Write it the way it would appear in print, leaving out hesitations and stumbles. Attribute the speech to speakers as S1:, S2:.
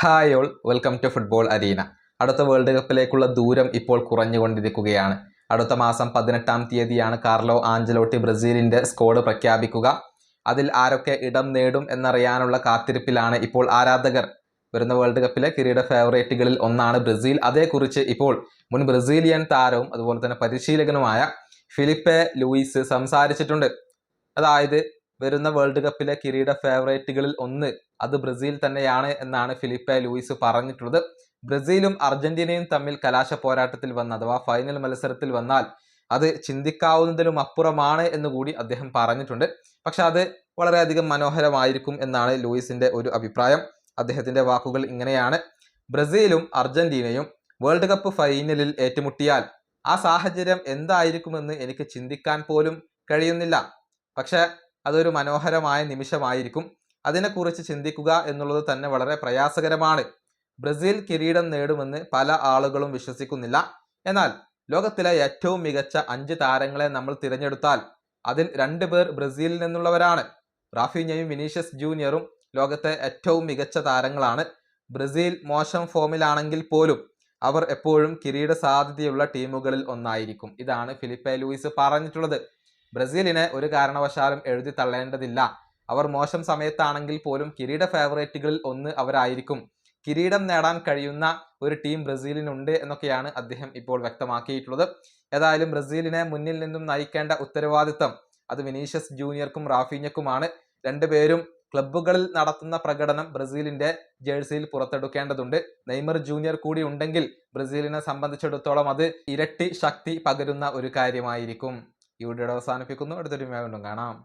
S1: Hi all, welcome to football arena. അടുത്ത world കപ്പിലേക്കുള്ള ദൂരം ഇപ്പോൾ കുറഞ്ഞുകൊണ്ടിരിക്കുകയാണ്. അടുത്ത മാസം 18-ാം തീയതിയാണ് കാർലോ ആഞ്ചലോട്ടി ബ്രസീലിന്റെ സ്ക്വാഡ് പ്രഖ്യാപിക്കുക. അതിൽ ആരൊക്കെ ഇടം നേടും എന്നറിയാനുള്ള കാത്തിരിപ്പിലാണ് ഇപ്പോൾ ആരാധകർ. വരുന്ന വേൾഡ് കപ്പിലെ കിരീട ഫേവറേറ്റുകളിൽ ഒന്നാണ് ബ്രസീൽ. അതേക്കുറിച്ച് ഇപ്പോൾ മുൻ ബ്രസീലിയൻ താരവും അതുപോലെ തന്നെ പരിശീലകനുമായ ഫിലിപ്പെ ലൂയിസ് സംസാരിച്ചിട്ടുണ്ട്. അതായത് വരുന്ന വേൾഡ് കപ്പിലെ കിരീട ഫേവറേറ്റുകളിൽ ഒന്ന് അത് ബ്രസീൽ തന്നെയാണ് എന്നാണ് ഫിലിപ്പെ ലൂയിസ് പറഞ്ഞിട്ടുള്ളത്. ബ്രസീലും അർജന്റീനയും തമ്മിൽ കലാശ പോരാട്ടത്തിൽ വന്ന അഥവാ ഫൈനൽ മത്സരത്തിൽ വന്നാൽ അത് ചിന്തിക്കാവുന്നതിലും അപ്പുറമാണ് എന്നുകൂടി അദ്ദേഹം പറഞ്ഞിട്ടുണ്ട്. പക്ഷെ അത് വളരെയധികം മനോഹരമായിരിക്കും എന്നാണ് ലൂയിസിന്റെ ഒരു അഭിപ്രായം. അദ്ദേഹത്തിന്റെ വാക്കുകൾ ഇങ്ങനെയാണ്: ബ്രസീലും അർജന്റീനയും വേൾഡ് കപ്പ് ഫൈനലിൽ ഏറ്റുമുട്ടിയാൽ ആ സാഹചര്യം എന്തായിരിക്കുമെന്ന് എനിക്ക് ചിന്തിക്കാൻ പോലും കഴിയുന്നില്ല. പക്ഷെ അതൊരു മനോഹരമായ നിമിഷമായിരിക്കും. അതിനെക്കുറിച്ച് ചിന്തിക്കുക എന്നുള്ളത് തന്നെ വളരെ പ്രയാസകരമാണ്. ബ്രസീൽ കിരീടം നേടുമെന്ന് പല ആളുകളും വിശ്വസിക്കുന്നില്ല. എന്നാൽ ലോകത്തിലെ ഏറ്റവും മികച്ച 5 താരങ്ങളെ നമ്മൾ തിരഞ്ഞെടുത്താൽ അതിൽ 2 പേർ ബ്രസീലിൽ നിന്നുള്ളവരാണ്. റാഫീഞ്ഞയും വിനീഷ്യസ് ജൂനിയറും ലോകത്തെ ഏറ്റവും മികച്ച താരങ്ങളാണ്. ബ്രസീൽ മോശം ഫോമിലാണെങ്കിൽ പോലും അവർ എപ്പോഴും കിരീട സാധ്യതയുള്ള ടീമുകളിൽ ഒന്നായിരിക്കും. ഇതാണ് ഫിലിപ്പെ ലൂയിസ് പറഞ്ഞിട്ടുള്ളത്. ബ്രസീലിനെ ഒരു കാരണവശാലും എഴുതി തള്ളേണ്ടതില്ല. അവർ മോശം സമയത്താണെങ്കിൽ പോലും കിരീട ഫേവറേറ്റുകളിൽ ഒന്ന് അവരായിരിക്കും. കിരീടം നേടാൻ കഴിയുന്ന ഒരു ടീം ബ്രസീലിനുണ്ട് എന്നൊക്കെയാണ് അദ്ദേഹം ഇപ്പോൾ വ്യക്തമാക്കിയിട്ടുള്ളത്. ഏതായാലും ബ്രസീലിനെ മുന്നിൽ നിന്നും നയിക്കേണ്ട ഉത്തരവാദിത്തം അത് വിനീഷ്യസ് ജൂനിയർക്കും റാഫീഞ്ഞക്കുമാണ്. രണ്ടുപേരും ക്ലബ്ബുകളിൽ നടത്തുന്ന പ്രകടനം ബ്രസീലിന്റെ ജേഴ്സിയിൽ പുറത്തെടുക്കേണ്ടതുണ്ട്. നെയ്മർ ജൂനിയർ കൂടി ഉണ്ടെങ്കിൽ ബ്രസീലിനെ സംബന്ധിച്ചിടത്തോളം അത് ഇരട്ടി ശക്തി പകരുന്ന ഒരു കാര്യമായിരിക്കും. ഈ വീഡിയോ അവസാനിപ്പിക്കുന്നു. അടുത്തൊരു വീണ്ടും കാണാം.